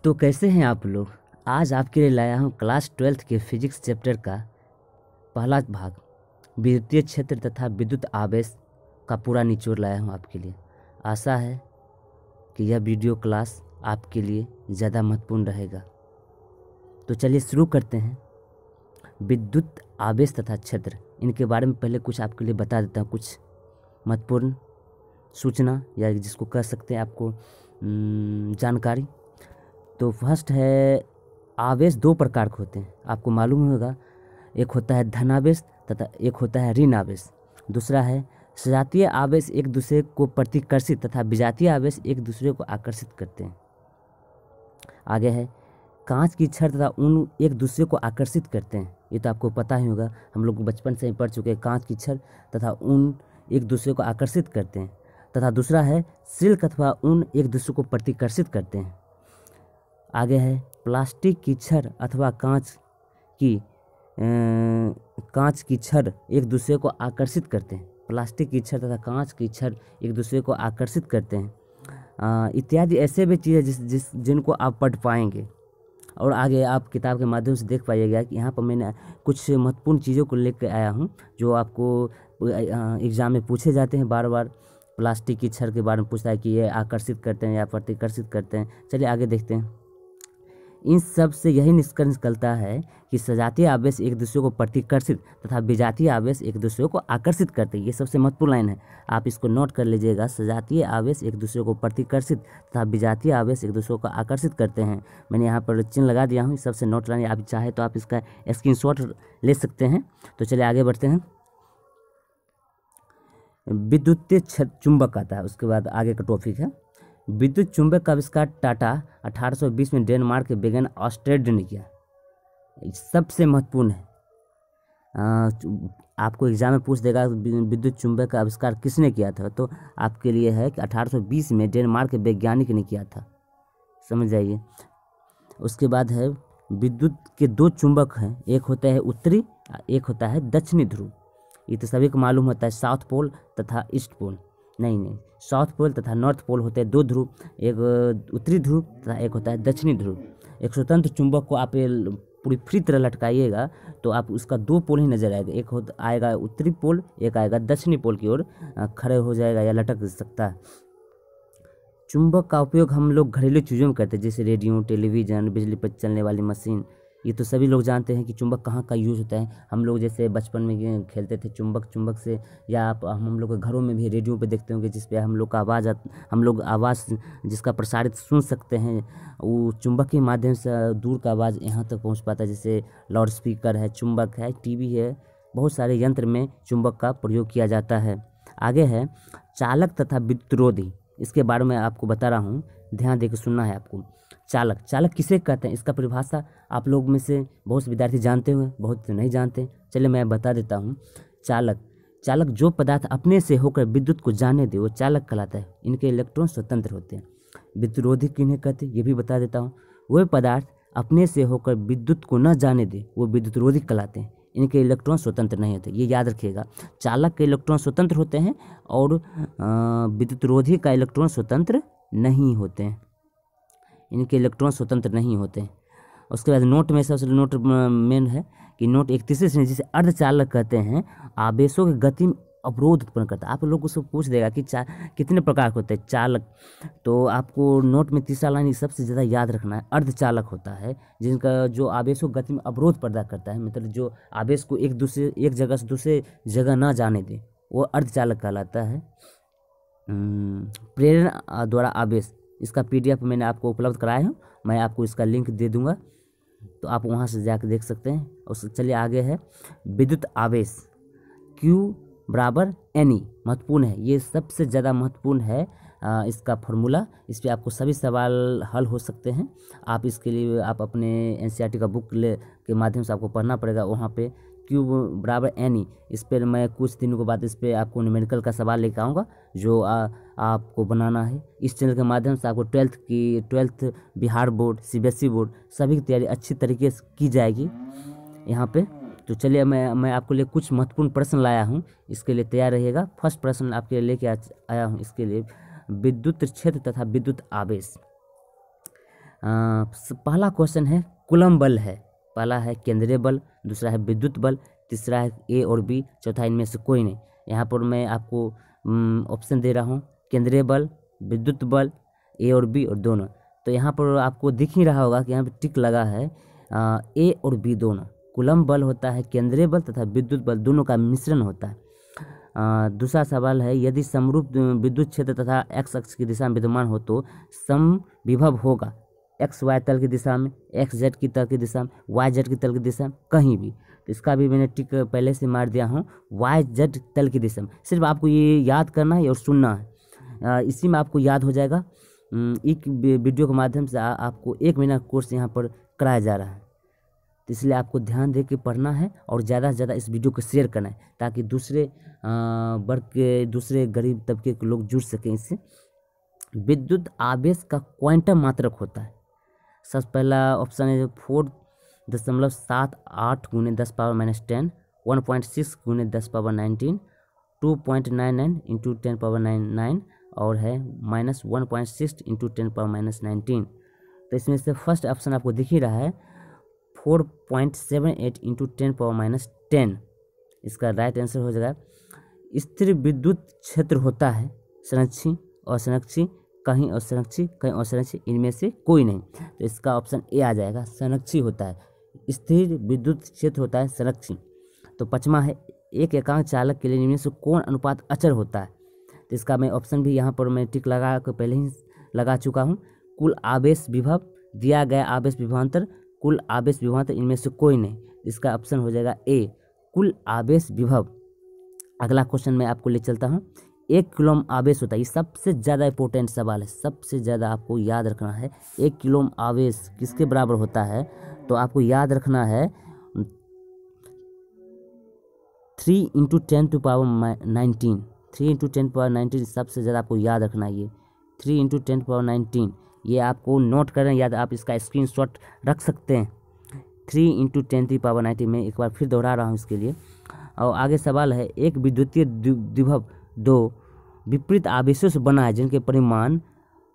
तो कैसे हैं आप लोग। आज आपके लिए लाया हूँ क्लास 12th के फिजिक्स चैप्टर का पहला भाग विद्युतीय क्षेत्र तथा विद्युत आवेश का पूरा निचोड़ लाया हूँ आपके लिए। आशा है कि यह वीडियो क्लास आपके लिए ज़्यादा महत्वपूर्ण रहेगा। तो चलिए शुरू करते हैं। विद्युत आवेश तथा क्षेत्र, इनके बारे में पहले कुछ आपके लिए बता देता हूँ, कुछ महत्वपूर्ण सूचना या जिसको कह सकते हैं आपको जानकारी। तो फर्स्ट है, आवेश दो प्रकार के होते हैं, आपको मालूम होगा। एक होता है धनावेश तथा एक होता है ऋण आवेश। दूसरा है सजातीय आवेश एक दूसरे को प्रतिकर्षित तथा विजातीय आवेश एक दूसरे को आकर्षित करते हैं। आगे है कांच की छड़ तथा ऊन एक दूसरे को आकर्षित करते हैं। ये तो आपको पता ही होगा, हम लोग बचपन से ही पढ़ चुके हैं। कांच की छड़ तथा ऊन एक दूसरे को आकर्षित करते हैं। तथा दूसरा है सिल्क अथवा ऊन एक दूसरे को प्रतिकर्षित करते हैं। आगे है प्लास्टिक की छड़ अथवा कांच की छड़ एक दूसरे को आकर्षित करते हैं। प्लास्टिक की छड़ तथा कांच की छड़ एक दूसरे को आकर्षित करते हैं। इत्यादि ऐसे भी चीज़ें जिनको आप पढ़ पाएंगे और आगे आप किताब के माध्यम से देख पाइएगा कि यहाँ पर मैंने कुछ महत्वपूर्ण चीज़ों को लेकर आया हूँ जो आपको एग्ज़ाम में पूछे जाते हैं बार बार। प्लास्टिक की छड़ के बारे में पूछता है कि ये आकर्षित करते हैं या प्रतिकर्षित करते हैं। चलिए आगे देखते हैं। इन सब से यही निष्कर्ष निकलता है कि सजातीय आवेश एक दूसरे को प्रतिकर्षित तथा विजातीय आवेश एक दूसरे को आकर्षित करते हैं। ये सबसे महत्वपूर्ण लाइन है, आप इसको नोट कर लीजिएगा। सजातीय आवेश एक दूसरे को प्रतिकर्षित तथा विजातीय आवेश एक दूसरे को आकर्षित करते हैं। मैंने यहाँ पर चिन्ह लगा दिया हूँ, सबसे नोट लाइन। आप चाहे तो आप इसका स्क्रीनशॉट ले सकते हैं। तो चलिए आगे बढ़ते हैं। विद्युतीय चुंबक आता है, उसके बाद आगे का टॉपिक है विद्युत चुंबक का आविष्कार टाटा 1820 में डेनमार्क के वैगन ऑस्ट्रेड ने किया। सबसे महत्वपूर्ण है, आपको एग्जाम में पूछ देगा विद्युत चुंबक का आविष्कार किसने किया था, तो आपके लिए है कि 1820 में डेनमार्क के वैज्ञानिक ने किया था, समझ जाइए। उसके बाद है विद्युत के दो चुंबक हैं, एक होता है उत्तरी, एक होता है दक्षिणी ध्रुव। ये तो सभी को मालूम होता है, साउथ पोल तथा ईस्ट पोल। नहीं, साउथ पोल तथा नॉर्थ पोल होते हैं दो ध्रुव, एक उत्तरी ध्रुव तथा एक होता है दक्षिणी ध्रुव। एक स्वतंत्र चुंबक को आप पूरी फ्री तरह लटकाइएगा तो आप उसका दो पोल ही नजर आएगा, एक आएगा उत्तरी पोल, एक आएगा दक्षिणी पोल की ओर खड़े हो जाएगा या लटक सकता है। चुंबक का उपयोग हम लोग घरेलू चीज़ों में करते हैं, जैसे रेडियो, टेलीविज़न, बिजली पर चलने वाली मशीन। ये तो सभी लोग जानते हैं कि चुंबक कहाँ का यूज़ होता है। हम लोग जैसे बचपन में खेलते थे चुंबक से, या आप हम लोग के घरों में भी रेडियो पे देखते होंगे जिस पे हम लोग का आवाज़ जिसका प्रसारित सुन सकते हैं, वो चुंबक के माध्यम से दूर का आवाज़ यहाँ तक पहुँच पाता है। जैसे लाउड स्पीकर है, चुंबक है, टीवी है, बहुत सारे यंत्र में चुंबक का प्रयोग किया जाता है। आगे है चालक तथा विद्युतरोधी, इसके बारे में आपको बता रहा हूँ, ध्यान देकर सुनना है आपको। चालक किसे कहते हैं, इसका परिभाषा आप लोग में से बहुत से विद्यार्थी जानते हुए, बहुत से नहीं जानते। चलिए मैं बता देता हूँ। चालक जो पदार्थ अपने से होकर विद्युत को जाने दे वो चालक कहलाता है। इनके इलेक्ट्रॉन स्वतंत्र होते हैं। विद्युतरोधी किन्हें कहते हैं ये भी बता देता हूँ। वह पदार्थ अपने से होकर विद्युत को न जाने दे वो विद्युतरोधी कहलाते हैं। इनके इलेक्ट्रॉन स्वतंत्र नहीं होते, ये याद रखिएगा। चालक के इलेक्ट्रॉन स्वतंत्र होते हैं और विद्युतरोधी का इलेक्ट्रॉन स्वतंत्र नहीं होते हैं, इनके इलेक्ट्रॉन स्वतंत्र नहीं होते हैं। उसके बाद नोट में सबसे नोट मेन है कि नोट एक तीसरी श्रेणी जिसे अर्धचालक कहते हैं, आवेशों की गति में अवरोध उत्पन्न करता है। आप लोग उसको पूछ देगा कि कितने प्रकार के होते हैं चालक, तो आपको नोट में तीसरा लाइन सबसे ज़्यादा याद रखना है। अर्धचालक होता है जिनका जो आवेशों की गति में अवरोध पैदा करता है, मतलब जो आवेश को एक जगह से दूसरे जगह ना जाने दे, वो अर्धचालक कहलाता है। प्रेरण द्वारा आवेश, इसका PDF मैंने आपको उपलब्ध कराया है, मैं आपको इसका लिंक दे दूंगा, तो आप वहां से जाकर देख सकते हैं। और चलिए आगे है विद्युत आवेश Q बराबर NE, महत्वपूर्ण है, ये सबसे ज़्यादा महत्वपूर्ण है इसका फॉर्मूला। इस पर आपको सभी सवाल हल हो सकते हैं। आप इसके लिए आप अपने NCERT का बुक के माध्यम से आपको पढ़ना पड़ेगा। वहाँ पे Q बराबर NE, इस पर मैं कुछ दिनों के बाद इस पर आपको न्यूमेरिकल का सवाल लेकर आऊँगा जो आपको बनाना है। इस चैनल के माध्यम से आपको 12th Bihar board, CBSE board सभी की तैयारी अच्छी तरीके से की जाएगी यहाँ पे। तो चलिए मैं आपके लिए कुछ महत्वपूर्ण प्रश्न लाया हूँ, इसके लिए तैयार रहिएगा। फर्स्ट प्रश्न आपके लिए लेके आया हूँ, इसके लिए विद्युत क्षेत्र तथा विद्युत आवेश। पहला क्वेश्चन है कूलम बल है, पहला है केंद्रीय बल, दूसरा है विद्युत बल, तीसरा है ए और बी, चौथा इनमें से कोई नहीं। यहाँ पर मैं आपको ऑप्शन दे रहा हूँ, केंद्रीय बल, विद्युत बल, ए और बी और दोनों। तो यहाँ पर आपको दिख ही रहा होगा कि यहाँ पर टिक लगा है ए और बी दोनों। कूलम बल होता है केंद्रीय बल तथा विद्युत बल दोनों का मिश्रण होता है। दूसरा सवाल है, यदि समरूप विद्युत क्षेत्र तथा एक्स अक्ष की दिशा में विद्यमान हो तो समविभव होगा एक्स वाई तल की दिशा में, एक्स जेड की तल की दिशा में, वाई जेड की तल की दिशा में, कहीं भी। तो इसका भी मैंने टिक पहले से मार दिया हूँ, वाई जेड तल की दिशा में। सिर्फ आपको ये याद करना है और सुनना है, इसी में आपको याद हो जाएगा। एक वीडियो के माध्यम से आपको 1 महीना कोर्स यहाँ पर कराया जा रहा है। तो इसलिए आपको ध्यान दे के पढ़ना है और ज़्यादा से ज़्यादा इस वीडियो को शेयर करना है, ताकि दूसरे वर्ग के, दूसरे गरीब तबके के लोग जुड़ सकें इससे। विद्युत आवेश का क्वांटम मात्रक होता है। सबसे पहला ऑप्शन है 4.78 गुने 10 पावर माइनस 10, 1.6 गुने 10 पावर 19, 2.99 इंटू 10 पावर 99 और है -1.6 इंटू 10 पावर माइनस 19। तो इसमें से फर्स्ट ऑप्शन आपको दिख ही रहा है 4.78 इंटू 10 पावर माइनस 10, इसका राइट आंसर हो जाएगा। स्थिर विद्युत क्षेत्र होता है संरक्षी, असंरक्षी, कहीं असंरक्षी, कहीं असंरक्षी, इनमें से कोई नहीं। तो इसका ऑप्शन ए आ जाएगा, संरक्षी होता है। स्थिर विद्युत क्षेत्र होता है संरक्षी। तो पाँचवा है, एक एकांक चालक के लिए निम्न से कौन अनुपात अचर होता है। तो इसका मैं ऑप्शन भी यहाँ पर मैं टिक लगा कर पहले ही लगा चुका हूँ। कुल आवेश विभव, दिया गया आवेश विभवांतर, कुल आवेश विभवांतर, इनमें से कोई नहीं। इसका ऑप्शन हो जाएगा ए, कुल आवेश विभव। अगला क्वेश्चन मैं आपको ले चलता हूँ। 1 कूलम आवेश होता है, ये सबसे ज़्यादा इंपॉर्टेंट सवाल है, सबसे ज़्यादा आपको याद रखना है। 1 कूलम आवेश किसके बराबर होता है, तो आपको याद रखना है 3 into 10 to power 19, 3 into 10 power 19 सबसे ज़्यादा आपको याद रखना है। ये 3 इंटू 10 पावर 19, ये आपको नोट करें याद, आप इसका स्क्रीनशॉट रख सकते हैं। 3 इंटू 10 पावर 19 में एक बार फिर दोहरा रहा हूँ इसके लिए। और आगे सवाल है, एक विद्युतीय द्विभव 2 विपरीत आवेशों से बना है जिनके परिमाण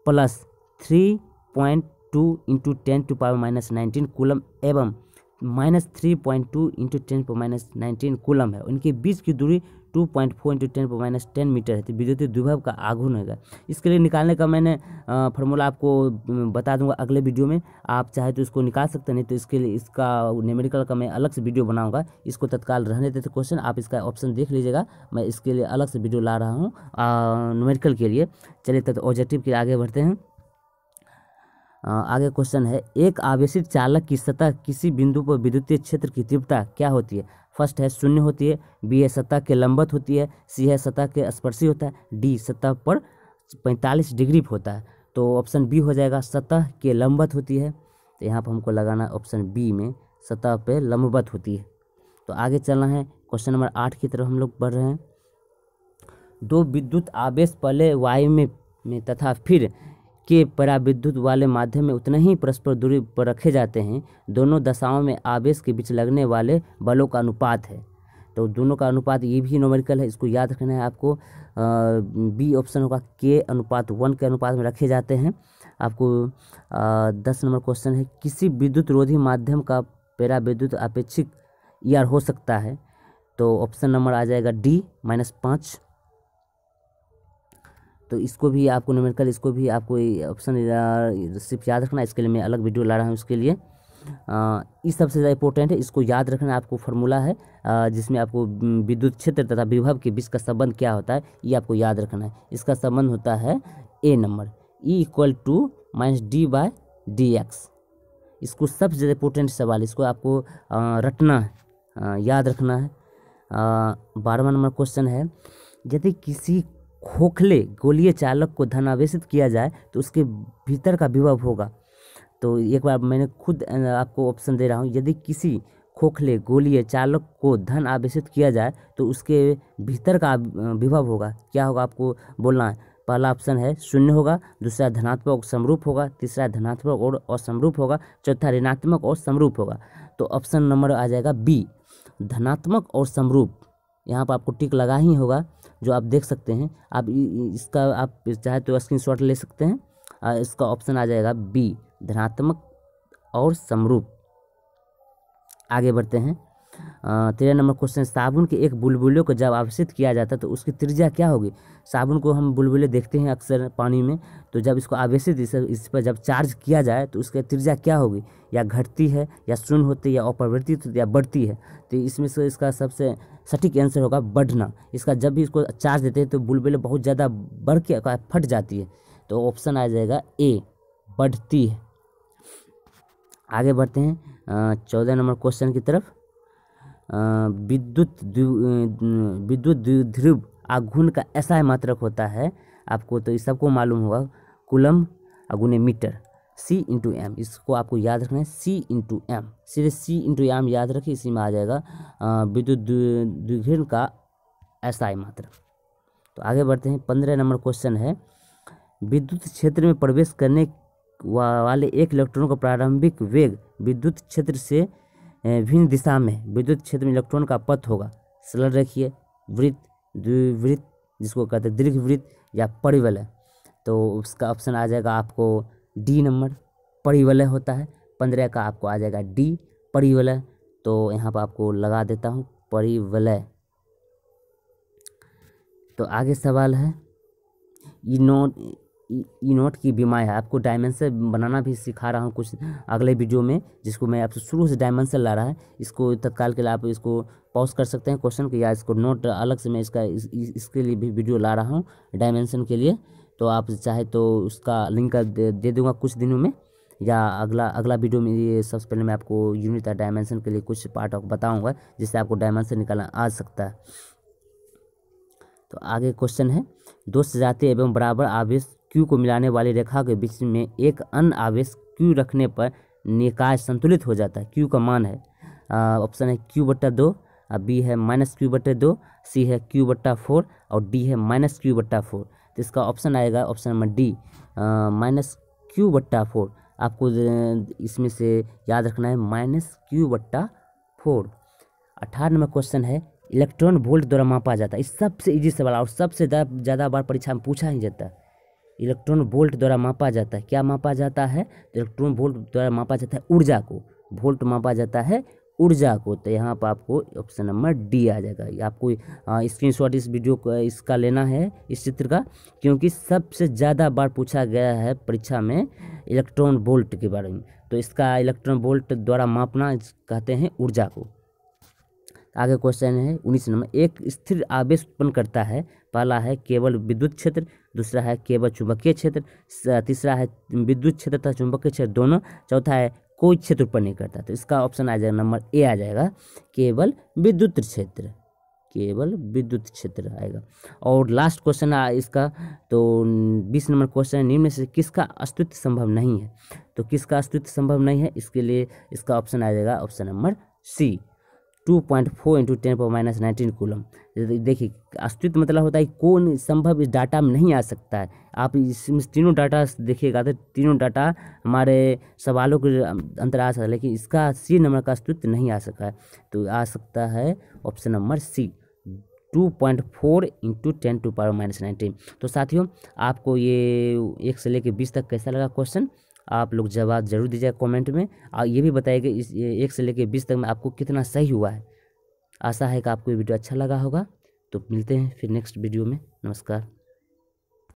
+3.2 into 10 to power minus 19 coulomb एवं -3.2 इंटू 10 पावर माइनस 19 कूलम है। उनके बीच की दूरी 2.4 इंटू 10 पावर माइनस 10 मीटर है। तो विद्युतीय द्विभव का आघूर्ण होगा। इसके लिए निकालने का मैंने फार्मूला आपको बता दूंगा अगले वीडियो में। आप चाहे तो इसको निकाल सकते हैं, नहीं तो इसके लिए इसका न्यूमेरिकल का मैं अलग से वीडियो बनाऊंगा। इसको तत्काल रहने देते क्वेश्चन, आप इसका ऑप्शन देख लीजिएगा। मैं इसके लिए अलग से वीडियो ला रहा हूँ न्यूमेरिकल के लिए। चलिए तब ऑब्जेक्टिव के लिए आगे बढ़ते हैं। आगे क्वेश्चन है, एक आवेशित चालक की सतह किसी बिंदु पर विद्युतीय क्षेत्र की तीव्रता क्या होती है। फर्स्ट है 0 होती है, बी है सतह के लंबवत होती है, सी है सतह के स्पर्शी होता है, डी सतह पर 45 डिग्री होता है। तो ऑप्शन बी हो जाएगा, सतह के लंबवत होती है। तो यहाँ पर हमको लगाना ऑप्शन बी में, सतह पे लंबवत होती है। तो आगे चलना है, क्वेश्चन नंबर 8 की तरफ हम लोग बढ़ रहे हैं। 2 विद्युत आवेश पहले वायु में तथा फिर के पराविद्युत वाले माध्यम में उतने ही परस्पर दूरी पर रखे जाते हैं। दोनों दशाओं में आवेश के बीच लगने वाले बलों का अनुपात है। तो दोनों का अनुपात ये भी न्यूमेरिकल है, इसको याद रखना है आपको। बी ऑप्शन होगा, के अनुपात 1 के अनुपात में रखे जाते हैं। आपको 10 नंबर क्वेश्चन है, किसी विद्युत रोधी माध्यम का पराविद्युत अपेक्षिक ईआर हो सकता है। तो ऑप्शन नंबर आ जाएगा डी -5। तो इसको भी आपको न्यूमेरिकल, इसको भी आपको ऑप्शन सिर्फ याद रखना। इसके लिए मैं अलग वीडियो ला रहा हूँ उसके लिए। इस सबसे ज़्यादा इंपॉर्टेंट है, इसको याद रखना। आपको फार्मूला है जिसमें आपको विद्युत क्षेत्र तथा विभव के बीच का संबंध क्या होता है, ये आपको याद रखना है। इसका संबंध होता है ए नंबर, E = -d/dx। इसको सबसे ज़्यादा इंपॉर्टेंट सवाल, इसको आपको रटना है, याद रखना है। 12वां नंबर क्वेश्चन है, यदि किसी खोखले गोलीय चालक को धनावेशित किया जाए तो उसके भीतर का विभव होगा। तो एक बार मैंने खुद आपको ऑप्शन दे रहा हूँ, यदि किसी खोखले गोलीय चालक को धन आवेशित किया जाए तो उसके भीतर का विभव होगा, क्या होगा आपको बोलना है। पहला ऑप्शन है 0 होगा, दूसरा धनात्मक समरूप होगा, तीसरा धनात्मक और असमरूप होगा, चौथा ऋणात्मक और समरूप होगा। तो ऑप्शन नंबर आ जाएगा बी, धनात्मक और समरूप। यहाँ पर आपको टिक लगा ही होगा, जो आप देख सकते हैं। आप इसका आप चाहे तो स्क्रीनशॉट ले सकते हैं। इसका ऑप्शन आ जाएगा बी, धनात्मक और समरूप। आगे बढ़ते हैं। 13 नंबर क्वेश्चन, साबुन के एक बुलबुले को जब आवेशित किया जाता है तो उसकी त्रिज्या क्या होगी। साबुन को हम बुलबुले देखते हैं अक्सर पानी में, तो जब इसको आवेशित इस पर जब चार्ज किया जाए तो उसकी त्रिज्या क्या होगी, या घटती है या शून्य होती है या अपरिवर्तित होती है या बढ़ती है। तो इसमें से इसका सबसे सटीक आंसर होगा बढ़ना। इसका जब भी इसको चार्ज देते हैं तो बुलबुले बहुत ज़्यादा बढ़ के फट जाती है, तो ऑप्शन आ जाएगा ए, बढ़ती है। आगे बढ़ते हैं 14 नंबर क्वेश्चन की तरफ। विद्युत द्विध्रुव आघूर्ण का ऐसा मात्रक होता है, आपको तो इस सबको मालूम होगा, कूलम गुने मीटर, C इंटू एम। इसको आपको याद रखना है, C इंटू एम, सिर्फ C इंटू एम याद रखिए, इसी में आ जाएगा विद्युत द्विध्रुव का ऐसा मात्रक। तो आगे बढ़ते हैं। 15 नंबर क्वेश्चन है, विद्युत क्षेत्र में प्रवेश करने वाले एक इलेक्ट्रॉन का प्रारंभिक वेग विद्युत क्षेत्र से भिन्न दिशा में विद्युत क्षेत्र में इलेक्ट्रॉन का पथ होगा। सरल रखिए, वृत्त, द्विवृत्त, जिसको कहते हैं दीर्घवृत्त या परिवलय। तो उसका ऑप्शन आ जाएगा आपको डी नंबर, परिवलय होता है। 15 का आपको आ जाएगा डी, परिवलय। तो यहाँ पर आपको लगा देता हूँ परिवलय। तो आगे सवाल है, ई नोट की विमाएँ है। आपको डायमेंशन बनाना भी सिखा रहा हूँ कुछ अगले वीडियो में, जिसको मैं आपसे शुरू से डायमेंशन ला रहा है। इसको तत्काल के लिए आप इसको पॉज कर सकते हैं क्वेश्चन को, या इसको नोट अलग से मैं इसके लिए भी वीडियो ला रहा हूँ डायमेंशन के लिए। तो आप चाहे तो उसका लिंक दे दूँगा कुछ दिनों में, या अगला वीडियो में ये सबसे पहले मैं आपको यूनिट या डायमेंशन के लिए कुछ पार्ट बताऊँगा, जिससे आपको डायमेंशन निकालना आ सकता है। तो आगे क्वेश्चन है, दो सजातीय एवं बराबर आवेश Q को मिलाने वाली रेखा के बीच में एक अन्य आवेश Q रखने पर निकाय संतुलित हो जाता है। Q का मान है, ऑप्शन है Q/2, B है -Q/2, C है Q/4 और D है -Q/4। तो इसका ऑप्शन आएगा ऑप्शन नंबर डी, -Q/4। आपको इसमें से याद रखना है -Q/4। 18 नंबर क्वेश्चन है, इलेक्ट्रॉन वोल्ट द्वारा मापा जाता है। इस सबसे इजी सवाल और सबसे ज़्यादा बार परीक्षा में पूछा ही जाता है। इलेक्ट्रॉन वोल्ट द्वारा मापा जाता है, क्या मापा जाता है, तो इलेक्ट्रॉन वोल्ट द्वारा मापा जाता है ऊर्जा को, वोल्ट मापा जाता है ऊर्जा को। तो यहाँ पर आपको ऑप्शन नंबर डी आ जाएगा। आपको स्क्रीनशॉट इस वीडियो को इसका लेना है, इस चित्र का, क्योंकि सबसे ज़्यादा बार पूछा गया है परीक्षा में इलेक्ट्रॉन वोल्ट के बारे में। तो इसका इलेक्ट्रॉन वोल्ट द्वारा मापना कहते हैं ऊर्जा को। आगे क्वेश्चन है 19 नंबर, एक स्थिर आवेश उत्पन्न करता है। पहला है केवल विद्युत क्षेत्र, दूसरा है केवल चुंबकीय क्षेत्र, तीसरा है विद्युत क्षेत्र तथा चुंबकीय क्षेत्र दोनों, चौथा है कोई क्षेत्र उत्पन्न नहीं करता। तो इसका ऑप्शन आ जाएगा नंबर ए आ जाएगा, केवल विद्युत क्षेत्र, केवल विद्युत क्षेत्र आएगा। और लास्ट क्वेश्चन इसका, तो 20 नंबर क्वेश्चन, निम्न में से किसका अस्तित्व संभव नहीं है। तो किसका अस्तित्व संभव नहीं है, इसके लिए इसका ऑप्शन आ जाएगा ऑप्शन नंबर सी, 2.4 × 10⁻⁻19 कूलम। देखिए अस्तित्व मतलब होता है कौन संभव इस डाटा में नहीं आ सकता है। आप इसमें तीनों डाटा देखिएगा तो तीनों डाटा हमारे सवालों के अंतर आ सकता है, लेकिन इसका सी नंबर का अस्तित्व नहीं आ सका है। तो आ सकता है ऑप्शन नंबर सी, 2.4 × 10⁻⁻19। तो साथियों, आपको ये 1 से लेकर 20 तक कैसा लगा क्वेश्चन, आप लोग जवाब जरूर दीजिएगा कमेंट में, और ये भी बताइएगा इस 1 से लेकर 20 तक में आपको कितना सही हुआ है। आशा है कि आपको ये वीडियो अच्छा लगा होगा। तो मिलते हैं फिर नेक्स्ट वीडियो में। नमस्कार।